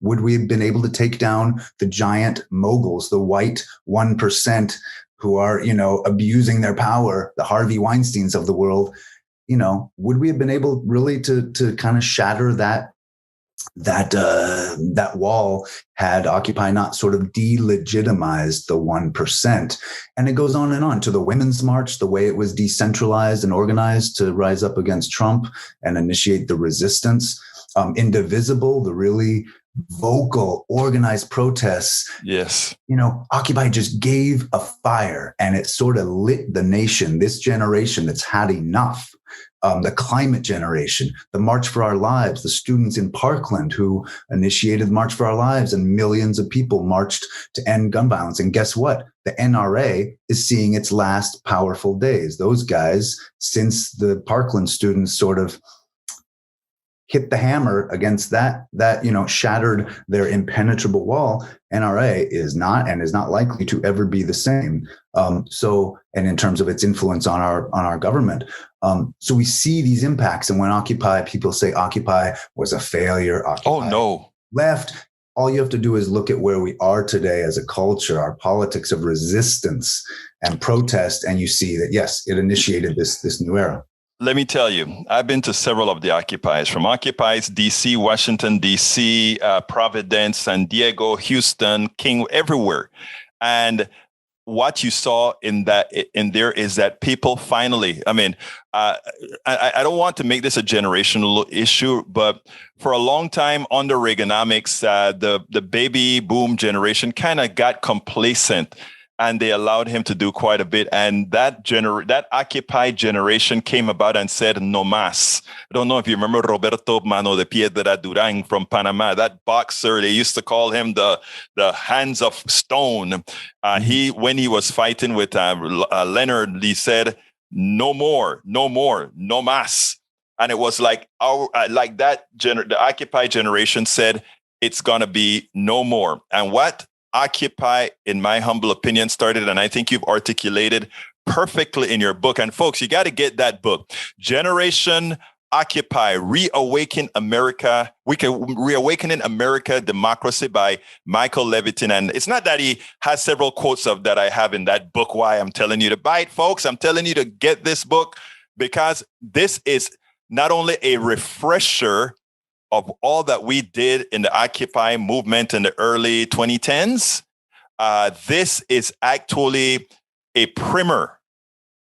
Speaker 8: Would we have been able to take down the giant moguls, the white 1% who are, abusing their power, the Harvey Weinsteins of the world? Would we have been able really to kind of shatter that wall had Occupy not sort of delegitimized the 1%? And it goes on and on to the Women's March, the way it was decentralized and organized to rise up against Trump and initiate the resistance. Indivisible, the really vocal, organized protests.
Speaker 1: Yes.
Speaker 8: Occupy just gave a fire and it sort of lit the nation, this generation that's had enough. The climate generation, the March for Our Lives, the students in Parkland who initiated the March for Our Lives, and millions of people marched to end gun violence. And guess what? The NRA is seeing its last powerful days. Those guys, since the Parkland students sort of hit the hammer against that shattered their impenetrable wall, NRA is not likely to ever be the same. And in terms of its influence on our government. So we see these impacts. And when people say Occupy was a failure, Occupy left, all you have to do is look at where we are today as a culture, our politics of resistance and protest. And you see that, yes, it initiated this new era.
Speaker 1: Let me tell you, I've been to several of the Occupies, from Occupies, DC, Washington, DC, Providence, San Diego, Houston, King, everywhere. And what you saw in there is that people finally, I don't want to make this a generational issue, but for a long time under Reaganomics, the baby boom generation kind of got complacent. And they allowed him to do quite a bit. And that Occupy generation came about and said, no más. I don't know if you remember Roberto Mano de Piedra Durán from Panama, that boxer, they used to call him the hands of stone. When he was fighting with Leonard, he said, no more, no más. And it was like the Occupy generation said, it's going to be no more. And what Occupy, in my humble opinion, started, and I think you've articulated perfectly in your book. And folks, you got to get that book, Generation Occupy, Reawakening America, Reawakening America Democracy by Michael Levitin. And it's not that he has several quotes that I have in that book, why I'm telling you to buy it, folks. I'm telling you to get this book because this is not only a refresher of all that we did in the Occupy movement in the early 2010s, this is actually a primer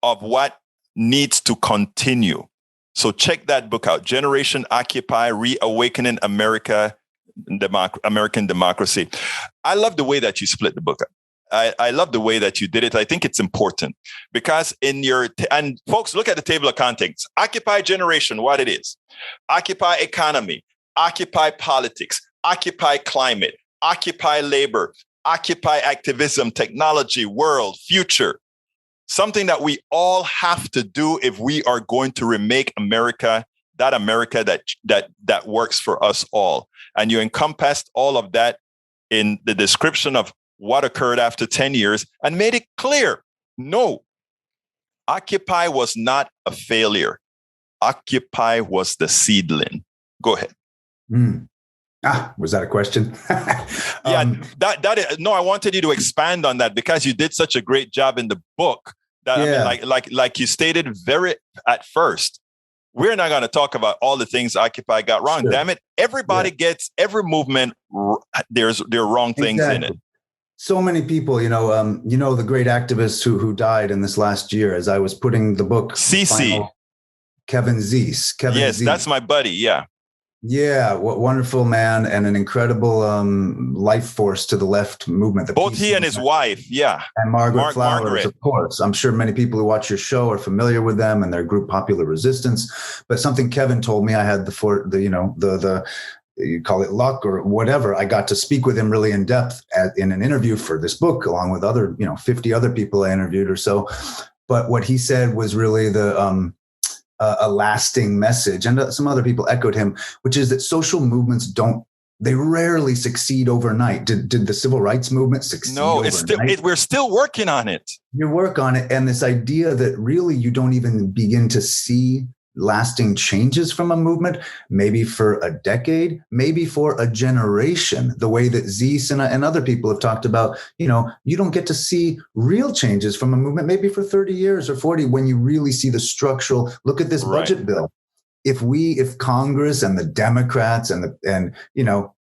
Speaker 1: of what needs to continue. So check that book out, Generation Occupy, Reawakening American Democracy. I love the way that you split the book up. I love the way that you did it. I think it's important because and folks, look at the table of contents. Occupy generation, what it is. Occupy economy, Occupy politics, Occupy climate, Occupy labor, Occupy activism, technology, world, future. Something that we all have to do if we are going to remake America that works for us all. And you encompassed all of that in the description of what occurred after 10 years and made it clear. No, Occupy was not a failure. Occupy was the seedling. Go ahead.
Speaker 8: Was that a question?
Speaker 1: No, I wanted you to expand on that because you did such a great job in the book that like you stated very at first. We're not going to talk about all the things Occupy got wrong. Sure. Damn it. Everybody gets every movement. There are wrong things in it.
Speaker 8: So many people, the great activists who died in this last year, as I was putting the book.
Speaker 1: CC.
Speaker 8: Kevin Zeese.
Speaker 1: Yes, that's my buddy. Yeah.
Speaker 8: Yeah. What wonderful man and an incredible life force to the left movement.
Speaker 1: Both he and his wife. Yeah.
Speaker 8: And Margaret Flowers, of course. I'm sure many people who watch your show are familiar with them and their group Popular Resistance. But something Kevin told me, I had you call it luck or whatever. I got to speak with him really in depth in an interview for this book, along with other, 50 other people I interviewed or so. But what he said was really a lasting message. And some other people echoed him, which is that social movements they rarely succeed overnight. Did the civil rights movement succeed overnight?
Speaker 1: We're still working on it.
Speaker 8: You work on it. And this idea that really you don't even begin to see lasting changes from a movement, maybe for a decade, maybe for a generation, the way that Z and other people have talked about, you don't get to see real changes from a movement, maybe for 30 years or 40, when you really see the structural, look at this budget bill. If Congress and the Democrats and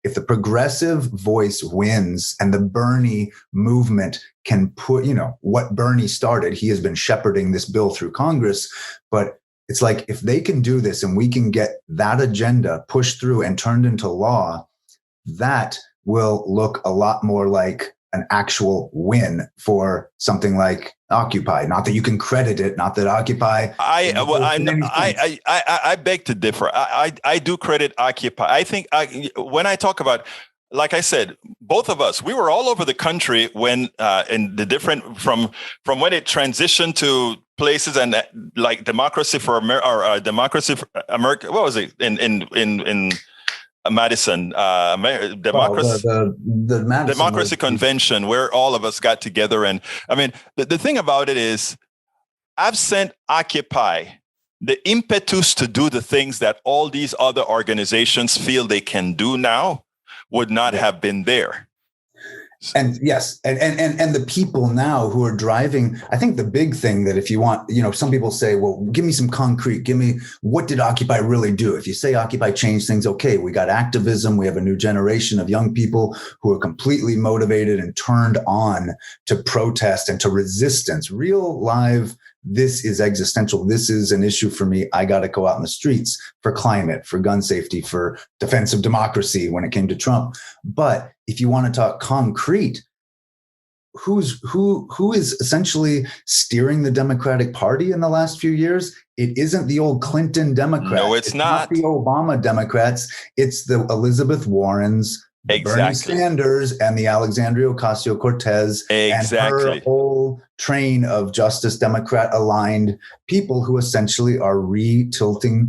Speaker 8: if the progressive voice wins and the Bernie movement can put, what Bernie started, he has been shepherding this bill through Congress. But it's like, if they can do this and we can get that agenda pushed through and turned into law, that will look a lot more like an actual win for something like Occupy. Not that you can credit it, not that Occupy.
Speaker 1: I beg to differ. I do credit Occupy. I think when I talk about, like I said, both of us, we were all over the country when in the different from when it transitioned to places and like Democracy for America or Democracy for America. What was it in Madison, Democracy,
Speaker 8: the Madison
Speaker 1: Democracy Convention, where all of us got together. And I mean, the thing about it is, absent Occupy, the impetus to do the things that all these other organizations feel they can do now would not have been there.
Speaker 8: And yes, and the people now who are driving, I think the big thing that if you want, some people say, well, give me some concrete, give me, what did Occupy really do? If you say Occupy changed things, okay, we got activism, we have a new generation of young people who are completely motivated and turned on to protest and to resistance, real live. This is existential. This is an issue for me. I got to go out in the streets for climate, for gun safety, for defense of democracy when it came to Trump. But if you want to talk concrete, who is essentially steering the Democratic Party in the last few years? It isn't the old Clinton Democrats.
Speaker 1: No, it's not
Speaker 8: the Obama Democrats. It's the Elizabeth Warrens, Bernie Sanders, and the Alexandria Ocasio-Cortez, and her whole train of Justice Democrat aligned people who essentially are rebalancing,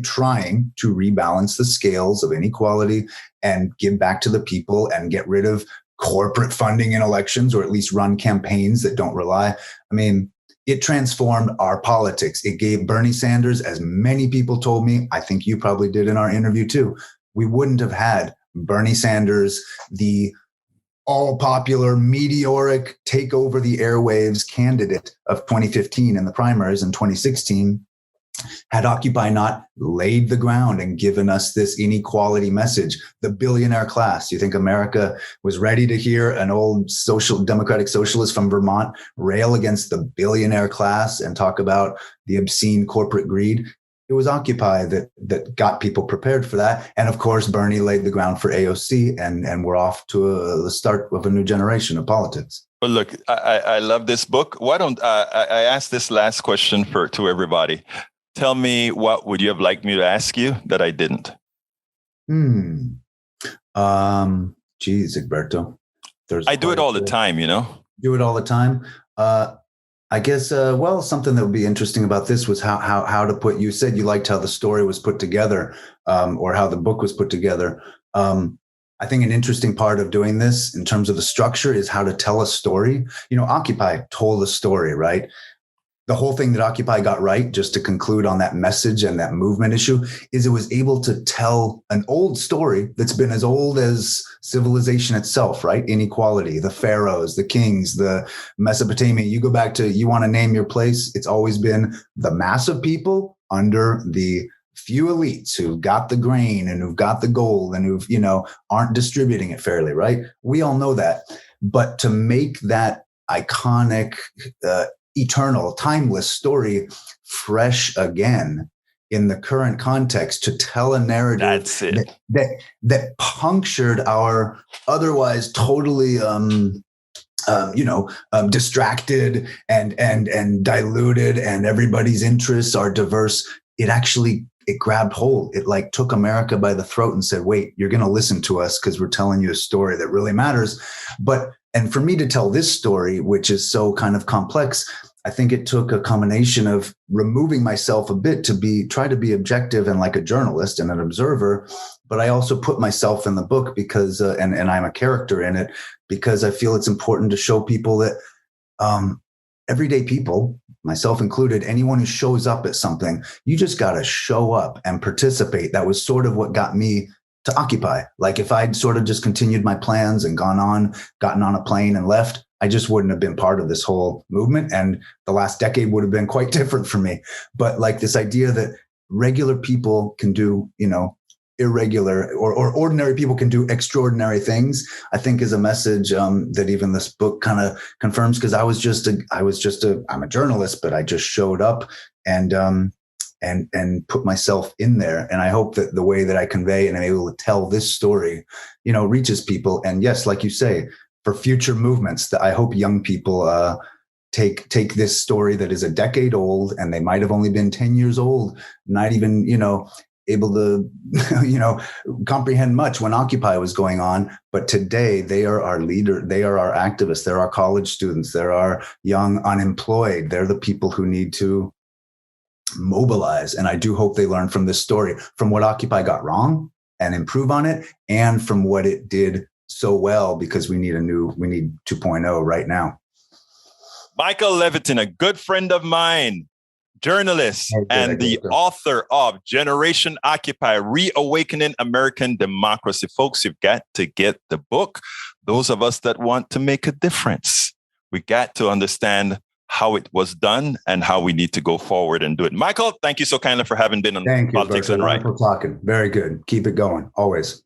Speaker 8: trying to rebalance the scales of inequality and give back to the people and get rid of corporate funding in elections, or at least run campaigns that don't rely. I mean, it transformed our politics. It gave Bernie Sanders, as many people told me, I think you probably did in our interview too, we wouldn't have had Bernie Sanders, the all-popular, meteoric, take over the airwaves candidate of 2015 in the primaries in 2016, had Occupy not laid the ground and given us this inequality message, the billionaire class. You think America was ready to hear an old democratic socialist from Vermont rail against the billionaire class and talk about the obscene corporate greed? It was Occupy that got people prepared for that. And of course, Bernie laid the ground for AOC, and we're off to the start of a new generation of politics.
Speaker 1: Well, look, I love this book. Why don't I ask this last question to everybody? Tell me, what would you have liked me to ask you that I didn't?
Speaker 8: Geez, Egberto.
Speaker 1: I do it all the time,
Speaker 8: Do it all the time. I guess, something that would be interesting about this was how to put, you said you liked how the story was put together, or how the book was put together. I think an interesting part of doing this in terms of the structure is how to tell a story. Occupy told a story, right? The whole thing that Occupy got right, just to conclude on that message and that movement issue, is it was able to tell an old story that's been as old as civilization itself, right? Inequality, the pharaohs, the kings, the Mesopotamia. You go back to, you want to name your place, it's always been the mass of people under the few elites who've got the grain and who've got the gold and who've, aren't distributing it fairly, right? We all know that. But to make that iconic, eternal, timeless story fresh again in the current context, to tell a narrative that punctured our otherwise totally distracted and diluted, and everybody's interests are diverse. It grabbed hold. It took America by the throat and said, wait, you're going to listen to us because we're telling you a story that really matters. And for me to tell this story, which is so kind of complex, I think it took a combination of removing myself a bit to try to be objective and like a journalist and an observer. But I also put myself in the book because, and I'm a character in it, because I feel it's important to show people that everyday people, myself included, anyone who shows up at something, you just got to show up and participate. That was sort of what got me to Occupy. Like if I'd sort of just continued my plans and gotten on a plane and left, I just wouldn't have been part of this whole movement. And the last decade would have been quite different for me. But like this idea that regular people can do, irregular or ordinary people can do extraordinary things, I think is a message that even this book kind of confirms, because I'm a journalist, but I just showed up and put myself in there. And I hope that the way that I convey and I'm able to tell this story, reaches people. And yes, like you say, for future movements, that I hope young people take this story that is a decade old, and they might have only been 10 years old, not even, able to, comprehend much when Occupy was going on. But today they are our leader. They are our activists. They're our college students. They're our young unemployed. They're the people who need to mobilize. And I do hope they learn from this story, from what Occupy got wrong and improve on it, and from what it did so well, because we need 2.0 right now.
Speaker 1: Michael Levitin, a good friend of mine, journalist and the author of Generation Occupy, Reawakening American Democracy. Folks, you've got to get the book. Those of us that want to make a difference, we got to understand how it was done and how we need to go forward and do it. Michael, thank you so kindly for having been on Politics Done Right.
Speaker 8: Thank you for talking. Very good. Keep it going. Always.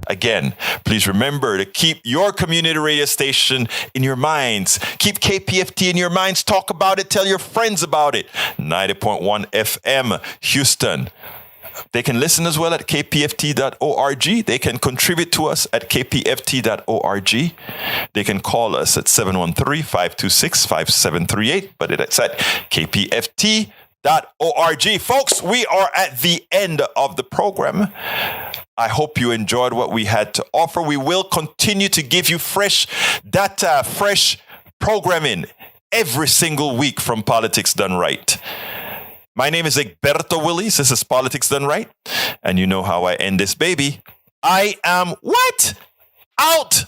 Speaker 1: Again, please remember to keep your community radio station in your minds. Keep KPFT in your minds. Talk about it. Tell your friends about it. 90.1 FM, Houston. They can listen as well at kpft.org. They can contribute to us at kpft.org. They can call us at 713-526-5738, but it's at kpft.org. Folks, we are at the end of the program. I hope you enjoyed what we had to offer. We will continue to give you fresh data, fresh programming every single week from Politics Done Right. My name is Egberto Willies. This is Politics Done Right. And you know how I end this baby. I am what? Out!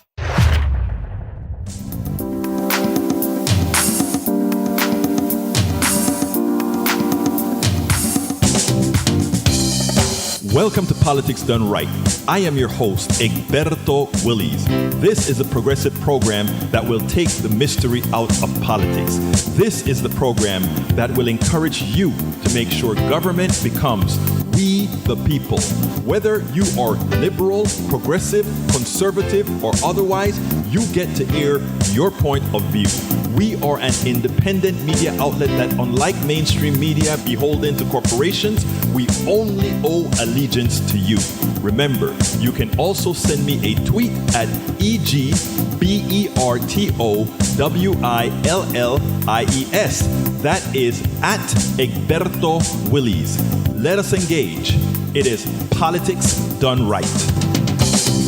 Speaker 1: Welcome to Politics Done Right. I am your host, Egberto Willies. This is a progressive program that will take the mystery out of politics. This is the program that will encourage you to make sure government becomes we the people. Whether you are liberal, progressive, conservative, or otherwise, you get to air your point of view. We are an independent media outlet that, unlike mainstream media beholden to corporations, we only owe allegiance to you. Remember, you can also send me a tweet at EGBERTOWILLIES. That is at Egberto Willies. Let us engage. It is Politics Done Right.